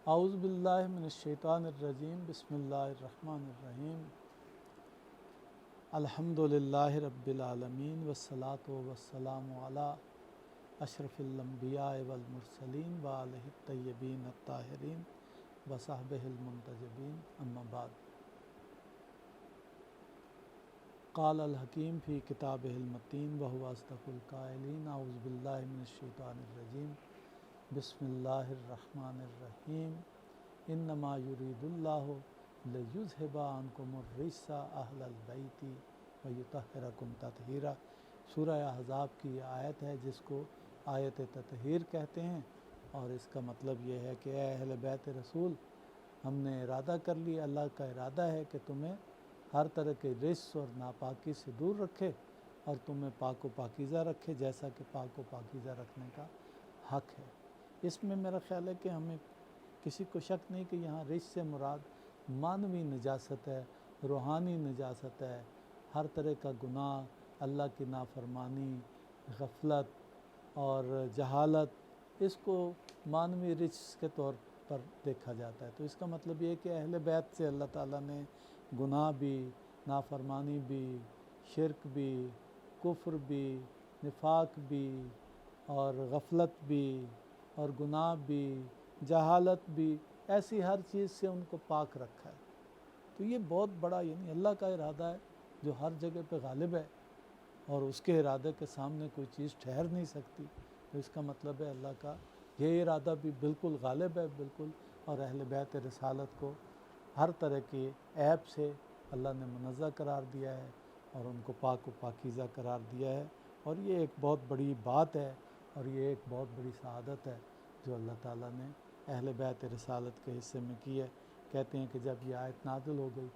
اعوذ باللہ من الشیطان الرجیم بسم اللہ الرحمن الرحیم الحمد للہ رب العالمین والصلاة والسلام علی اشرف الانبیاء والمرسلین وآلہ الطیبین الطاہرین وصحبہ المنتجبین اما بعد قال الحکیم فی کتابہ المتین وہو اصدق القائلین اعوذ باللہ من الشیطان الرجیم بسم اللہ الرحمن الرحیم انما یرید اللہ لیذھب عنکم الرجس اہل البیت ویطہرکم تطہیرا۔ سورہ احزاب کی یہ آیت ہے جس کو آیت تطہیر کہتے ہیں، اور اس کا مطلب یہ ہے کہ اے اہل بیت رسول، ہم نے ارادہ کر لیا، اللہ کا ارادہ ہے کہ تمہیں ہر طرح کے رجس اور ناپاکی سے دور رکھے اور تمہیں پاک و پاکیزہ رکھے جیسا کہ پاک و پاکیزہ رکھنے کا حق ہے۔ اس میں میرا خیال ہے کہ ہمیں کسی کو شک نہیں کہ یہاں رجس سے مراد معنوی نجاست ہے، روحانی نجاست ہے، ہر طرح کا گناہ، اللہ کی نافرمانی، غفلت اور جہالت، اس کو معنوی رجس کے طور پر دیکھا جاتا ہے۔ تو اس کا مطلب یہ ہے کہ اہل بیت سے اللہ تعالیٰ نے گناہ بھی، نافرمانی بھی، شرک بھی، کفر بھی، نفاق بھی اور غفلت بھی اور گناہ بھی، جہالت بھی، ایسی ہر چیز سے ان کو پاک رکھا ہے۔ تو یہ بہت بڑا، یعنی اللہ کا ارادہ ہے جو ہر جگہ پہ غالب ہے، اور اس کے ارادے کے سامنے کوئی چیز ٹھہر نہیں سکتی۔ تو اس کا مطلب ہے اللہ کا یہ ارادہ بھی بالکل غالب ہے، بالکل، اور اہل بیت رسالت کو ہر طرح کی عیب سے اللہ نے منزہ قرار دیا ہے اور ان کو پاک و پاکیزہ قرار دیا ہے، اور یہ ایک بہت بڑی بات ہے اور یہ ایک بہت بڑی سعادت ہے جو اللہ تعالیٰ نے اہل بیت رسالت کے حصے میں کی ہے۔ کہتے ہیں کہ جب یہ آیت نازل ہو گئی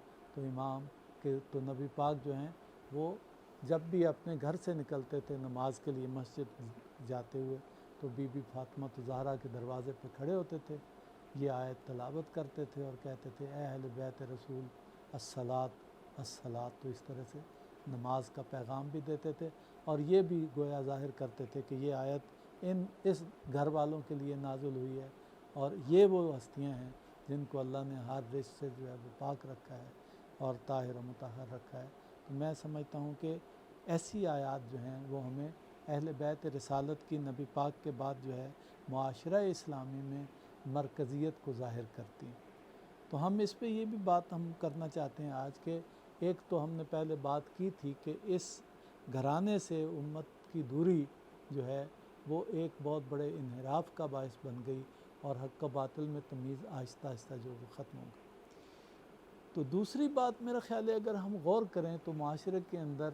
تو نبی پاک جو ہیں وہ جب بھی اپنے گھر سے نکلتے تھے نماز کے لیے مسجد جاتے ہوئے تو بی بی فاطمہ زہرا کے دروازے پہ کھڑے ہوتے تھے، یہ آیت تلاوت کرتے تھے اور کہتے تھے اے اہل بیت رسول الصلاۃ الصلاۃ، تو اس طرح سے نماز کا پیغام بھی دیتے تھے، اور یہ بھی گویا ظاہر کرتے تھے کہ یہ آیت اس گھر والوں کے لیے نازل ہوئی ہے، اور یہ وہ ہستیاں ہیں جن کو اللہ نے ہر رجس سے جو ہے وہ پاک رکھا ہے اور طاہر و مطہر رکھا ہے۔ تو میں سمجھتا ہوں کہ ایسی آیات جو ہیں وہ ہمیں اہل بیت رسالت کی نبی پاک کے بعد جو ہے معاشرہ اسلامی میں مرکزیت کو ظاہر کرتی ہیں۔ تو ہم اس پہ یہ بھی بات ہم کرنا چاہتے ہیں آج کہ ایک تو ہم نے پہلے بات کی تھی کہ اس گھرانے سے امت کی دوری جو ہے وہ ایک بہت بڑے انحراف کا باعث بن گئی، اور حق و باطل میں تمیز آہستہ آہستہ جو وہ ختم ہو گئی۔ تو دوسری بات میرا خیال ہے اگر ہم غور کریں تو معاشرے کے اندر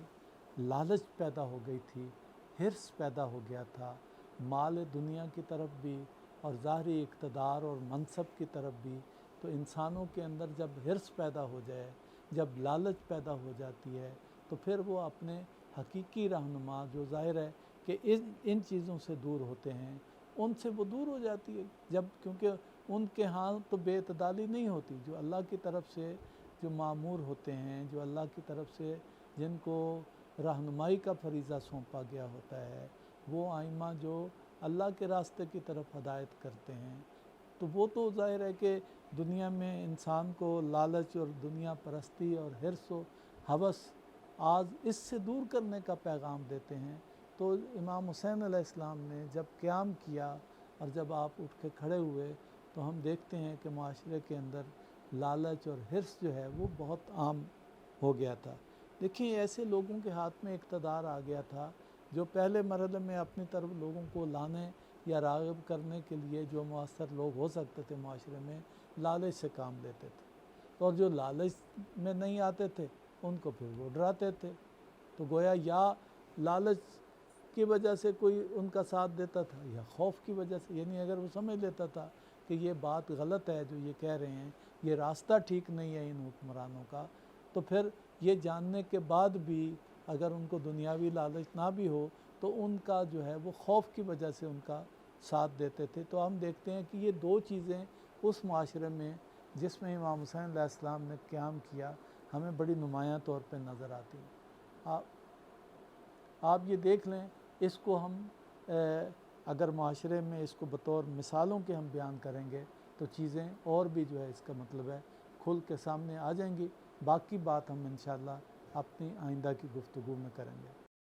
لالچ پیدا ہو گئی تھی، حرص پیدا ہو گیا تھا، مال دنیا کی طرف بھی اور ظاہری اقتدار اور منصب کی طرف بھی۔ تو انسانوں کے اندر جب حرص پیدا ہو جائے، جب لالچ پیدا ہو جاتی ہے، تو پھر وہ اپنے حقیقی رہنما جو ظاہر ہے کہ ان چیزوں سے دور ہوتے ہیں، ان سے وہ دور ہو جاتی ہے، جب کیونکہ ان کے ہاں تو بے اعتدالی نہیں ہوتی۔ جو اللہ کی طرف سے جو مامور ہوتے ہیں، جو اللہ کی طرف سے جن کو رہنمائی کا فریضہ سونپا گیا ہوتا ہے، وہ ائمہ جو اللہ کے راستے کی طرف ہدایت کرتے ہیں، تو وہ تو ظاہر ہے کہ دنیا میں انسان کو لالچ اور دنیا پرستی اور حرص و ہوس آج اس سے دور کرنے کا پیغام دیتے ہیں۔ تو امام حسین علیہ السلام نے جب قیام کیا اور جب آپ اٹھ کے کھڑے ہوئے تو ہم دیکھتے ہیں کہ معاشرے کے اندر لالچ اور حرص جو ہے وہ بہت عام ہو گیا تھا۔ دیکھیں ایسے لوگوں کے ہاتھ میں اقتدار آ گیا تھا جو پہلے مرحلے میں اپنی طرف لوگوں کو لانے یا راغب کرنے کے لیے جو مؤثر لوگ ہو سکتے تھے معاشرے میں، لالچ سے کام لیتے تھے، اور جو لالچ میں نہیں آتے تھے ان کو پھر وہ ڈراتے تھے۔ تو گویا یا لالچ کی وجہ سے کوئی ان کا ساتھ دیتا تھا یا خوف کی وجہ سے، یعنی اگر وہ سمجھ لیتا تھا کہ یہ بات غلط ہے جو یہ کہہ رہے ہیں، یہ راستہ ٹھیک نہیں ہے ان حکمرانوں کا، تو پھر یہ جاننے کے بعد بھی اگر ان کو دنیاوی لالچ نہ بھی ہو تو ان کا جو ہے وہ خوف کی وجہ سے ان کا ساتھ دیتے تھے۔ تو ہم دیکھتے ہیں کہ یہ دو چیزیں اس معاشرے میں جس میں امام حسین علیہ السلام نے قیام کیا ہمیں بڑی نمایاں طور پہ نظر آتی ہیں۔ آپ یہ دیکھ لیں، اس کو ہم اگر معاشرے میں اس کو بطور مثالوں کے ہم بیان کریں گے تو چیزیں اور بھی جو ہے اس کا مطلب ہے کھل کے سامنے آ جائیں گی. باقی بات ہم انشاءاللہ اپنی آئندہ کی گفتگو میں کریں گے.